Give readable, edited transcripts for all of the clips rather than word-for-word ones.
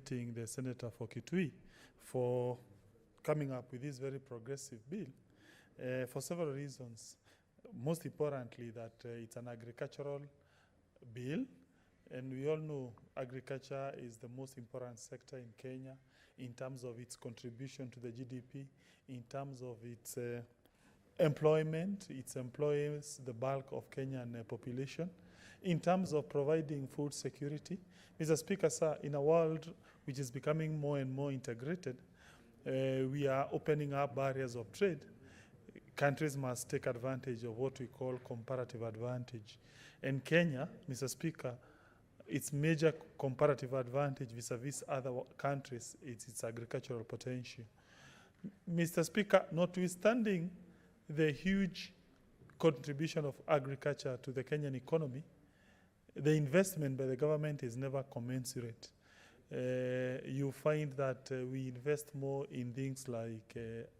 congratulating the senator for Kitui for coming up with this very progressive bill for several reasons. Most importantly, that it's an agricultural bill, and we all know agriculture is the most important sector in Kenya in terms of its contribution to the GDP, in terms of its employment. It employs the bulk of Kenyan population. In terms of providing food security, Mr. Speaker, sir, in a world which is becoming more and more integrated, we are opening up barriers of trade. Countries must take advantage of what we call comparative advantage. And Kenya, Mr. Speaker, its major comparative advantage vis-a-vis other countries is its agricultural potential. Mr. Speaker, notwithstanding the huge contribution of agriculture to the Kenyan economy, the investment by the government is never commensurate. You find that we invest more in things like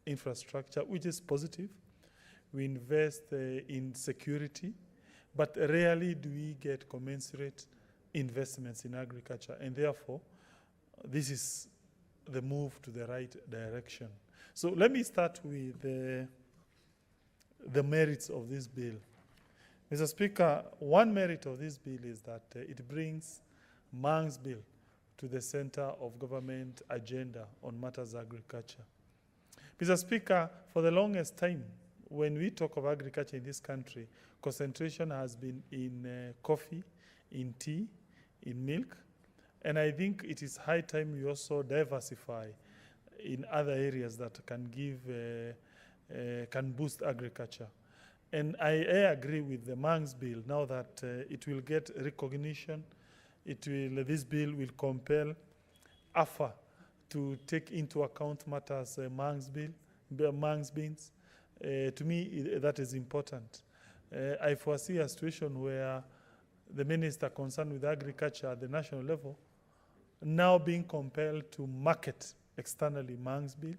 infrastructure, which is positive. We invest in security, but rarely do we get commensurate investments in agriculture. And therefore, this is the move to the right direction. So let me start with the merits of this bill. Mr. Speaker, one merit of this bill is that it brings Mang's bill to the center of government agenda on matters agriculture. Mr. Speaker, for the longest time, when we talk of agriculture in this country, concentration has been in coffee, in tea, in milk, and I think it is high time we also diversify in other areas that can can boost agriculture. And I agree with the Mang's bill now that it will get recognition. This bill will compel AFA to take into account matters Mang's beans. To me, that is important. I foresee a situation where the minister concerned with agriculture at the national level now being compelled to market externally Mang's bill,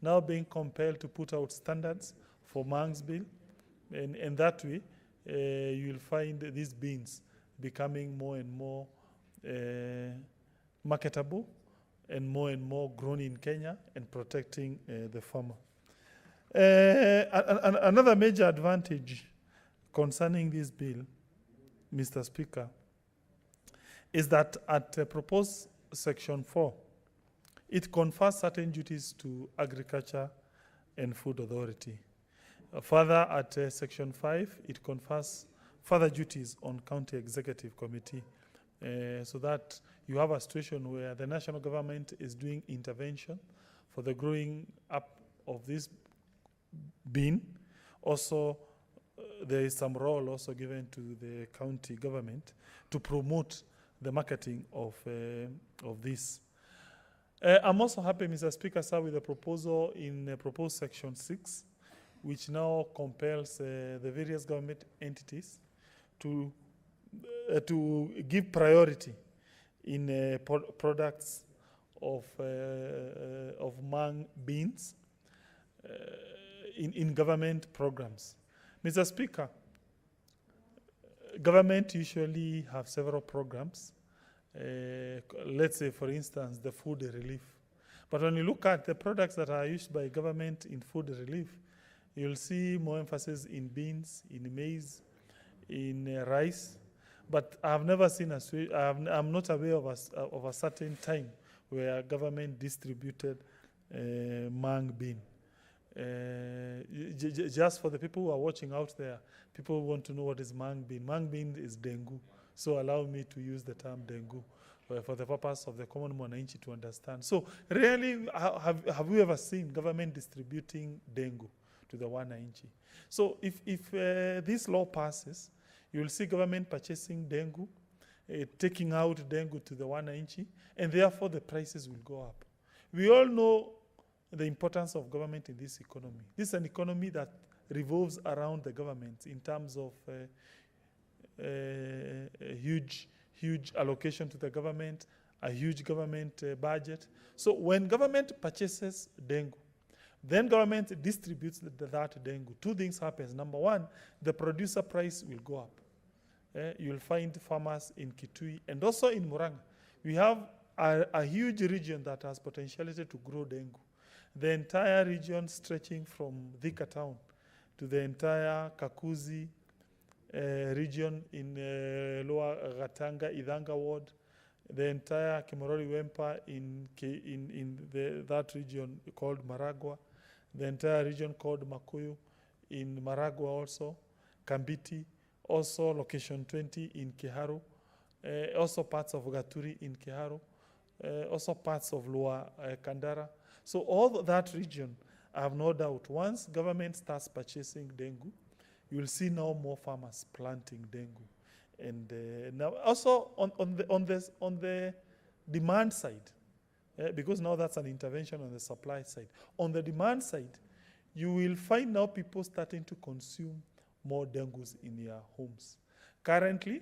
now being compelled to put out standards for Mang's bill. And that way, you'll find these beans becoming more and more marketable and more grown in Kenya and protecting the farmer. Another major advantage concerning this bill, Mr. Speaker, is that at proposed Section 4, it confers certain duties to Agriculture and Food Authority. Further, at Section 5, it confers further duties on County Executive Committee, so that you have a situation where the national government is doing intervention for the growing up of this bean. Also, there is some role also given to the county government to promote the marketing of this. I'm also happy, Mr. Speaker, sir, with the proposal in proposed Section 6, which now compels the various government entities to give priority in products of Mang beans in government programs. Mr. Speaker, government usually have several programs. Let's say, for instance, the food relief. But when you look at the products that are used by government in food relief, you'll see more emphasis in beans, in maize, in rice. But I've never seen I'm not aware of a certain time where government distributed Mang bean. Just for the people who are watching out there, people want to know what is Mang bean. Mang bean is dengu. So allow me to use the term dengu for the purpose of the common mwananchi to understand. So rarely have we ever seen government distributing dengu to the wananchi. So if this law passes, you will see government purchasing dengu, taking out dengu to the wananchi, and therefore the prices will go up. We all know the importance of government in this economy. This is an economy that revolves around the government in terms of a huge allocation to the government, a huge government budget. So when government purchases dengu, then government distributes that dengu. Two things happen. Number one, the producer price will go up. You'll find farmers in Kitui and also in Murang'a. We have a huge region that has potentiality to grow dengue. The entire region stretching from Thika town to the entire Kakuzi region in Lower Gatanga, Idhanga ward, the entire Kimorori Wempa in that region called Maragua, the entire region called Makuyu in Maragua also, Kambiti, also location 20 in Kiharu, also parts of Gaturi in Kiharu, also parts of Lower Kandara. So all that region, I have no doubt, once government starts purchasing dengue, you will see now more farmers planting dengue. And now also on the demand side, because now that's an intervention on the supply side. On the demand side, you will find now people starting to consume more dengues in their homes. Currently,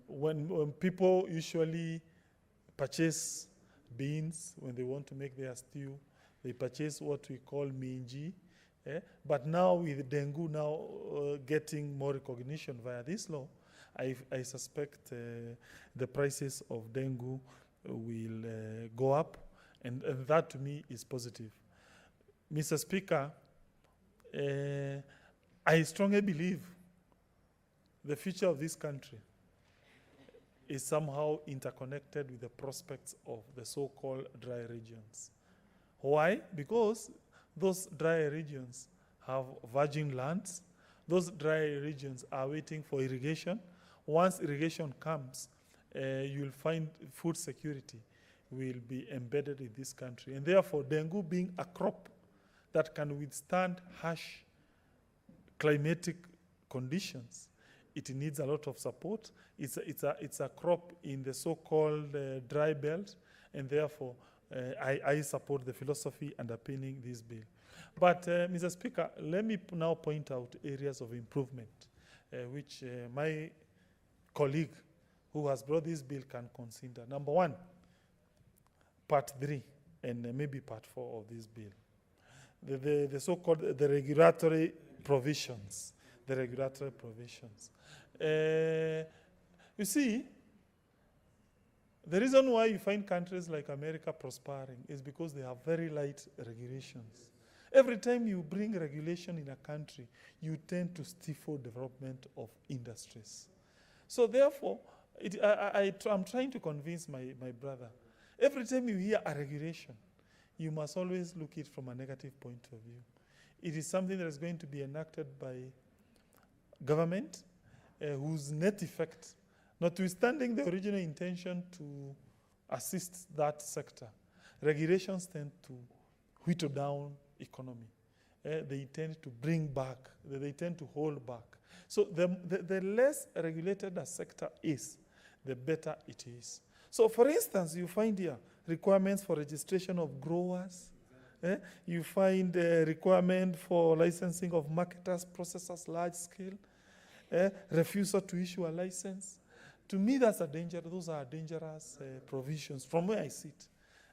when people usually purchase beans when they want to make their stew, they purchase what we call minji. But now with dengue now getting more recognition via this law, I suspect the prices of dengue will go up, and that to me is positive. Mr. Speaker, I strongly believe the future of this country is somehow interconnected with the prospects of the so-called dry regions. Why? Because those dry regions have virgin lands. Those dry regions are waiting for irrigation. Once irrigation comes, you'll find food security will be embedded in this country. And therefore, dengue being a crop that can withstand harsh climatic conditions, it needs a lot of support. It's a crop in the so-called dry belt, and therefore, I support the philosophy underpinning this bill. But, Mr. Speaker, let me now point out areas of improvement, which my colleague who has brought this bill can consider. Number one, part 3, and maybe part 4 of this bill. The so-called the regulatory provisions. The regulatory provisions. You see, the reason why you find countries like America prospering is because they have very light regulations. Every time you bring regulation in a country, you tend to stifle development of industries. So therefore, I'm trying to convince my brother, every time you hear a regulation, you must always look at it from a negative point of view. It is something that is going to be enacted by government, whose net effect, notwithstanding the original intention to assist that sector, regulations tend to whittle down economy. They tend to bring back, they tend to hold back. So the less regulated a sector is, the better it is. So for instance, you find here requirements for registration of growers. You find a requirement for licensing of marketers, processors, large scale. Refusal to issue a license. To me, that's a danger. Those are dangerous provisions from where I sit.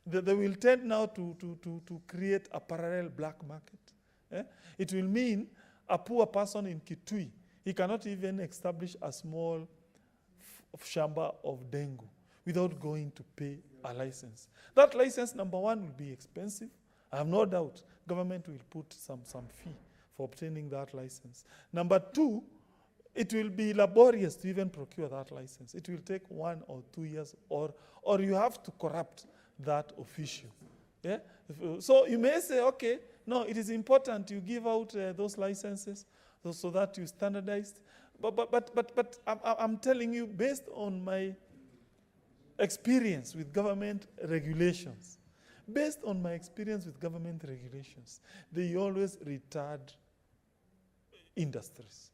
They will tend now to create a parallel black market. It will mean a poor person in Kitui, he cannot even establish a small shamba of dengue without going to pay a license. That license, number one, will be expensive. I have no doubt government will put some fee for obtaining that license. Number two, it will be laborious to even procure that license. It will take 1 or 2 years, or you have to corrupt that official. Yeah? So you may say, okay, no, it is important you give out those licenses so that you standardized. But I'm telling you, based on my experience with government regulations, they always retard industries.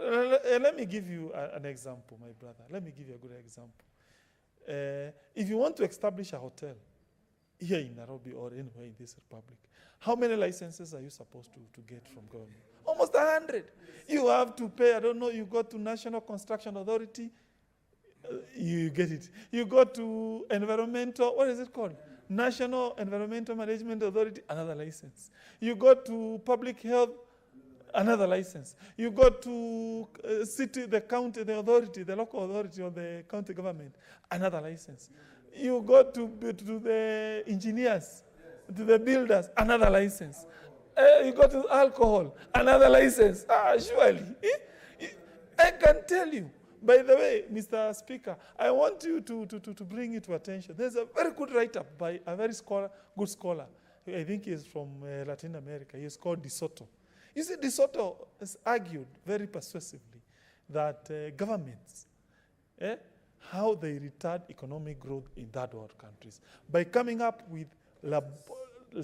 Let me give you an example, my brother. Let me give you a good example. If you want to establish a hotel here in Nairobi or anywhere in this republic, how many licenses are you supposed to get from government? Almost 100. You have to pay, I don't know, you go to National Construction Authority, you get it. You go to environmental, what is it called? National Environmental Management Authority, another license. You go to public health Another license. You go to city, the county, the authority, the local authority or the county government, another license. You go to the engineers, to the builders, another license. You go to alcohol, another license. Surely. I can tell you. By the way, Mr. Speaker, I want you to bring it to attention. There's a very good write-up by a very good scholar. I think he's from Latin America. He's called De Soto. You see, De Soto has argued very persuasively that governments, how they retard economic growth in third world countries by coming up with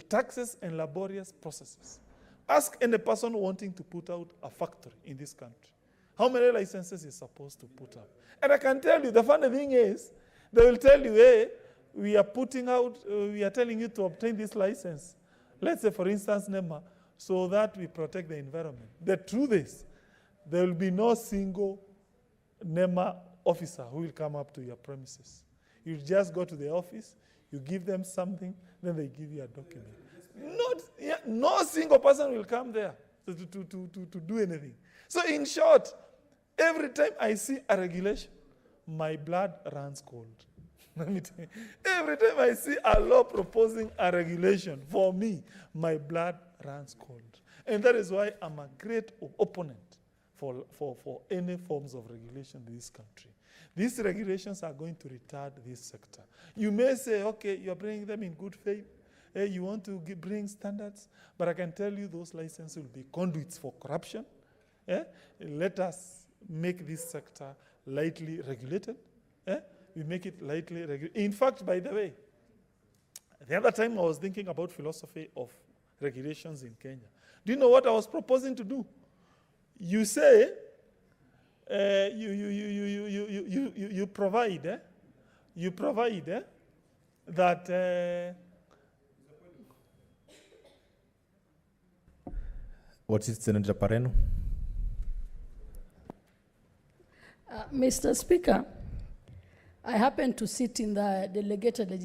taxes and laborious processes. Ask any person wanting to put out a factory in this country how many licenses is supposed to put up. And I can tell you, the funny thing is, they will tell you, hey, we are telling you to obtain this license. Let's say, for instance, NEMA, so that we protect the environment. The truth is, there will be no single NEMA officer who will come up to your premises. You just go to the office, you give them something, then they give you a document. No single person will come there to do anything. So in short, every time I see a regulation, my blood runs cold. Let me tell you. Every time I see a law proposing a regulation, for me, my blood runs cold. And that is why I'm a great opponent for any forms of regulation in this country. These regulations are going to retard this sector. You may say, okay, you're bringing them in good faith. You want to bring standards. But I can tell you those licenses will be conduits for corruption. Let us make this sector lightly regulated. We make it lightly regulated. In fact, by the way, the other time I was thinking about philosophy of regulations in Kenya. Do you know what I was proposing to do? You say, you provide that. What is Senator Pareno? Mr. Speaker, I happen to sit in the delegated legislature.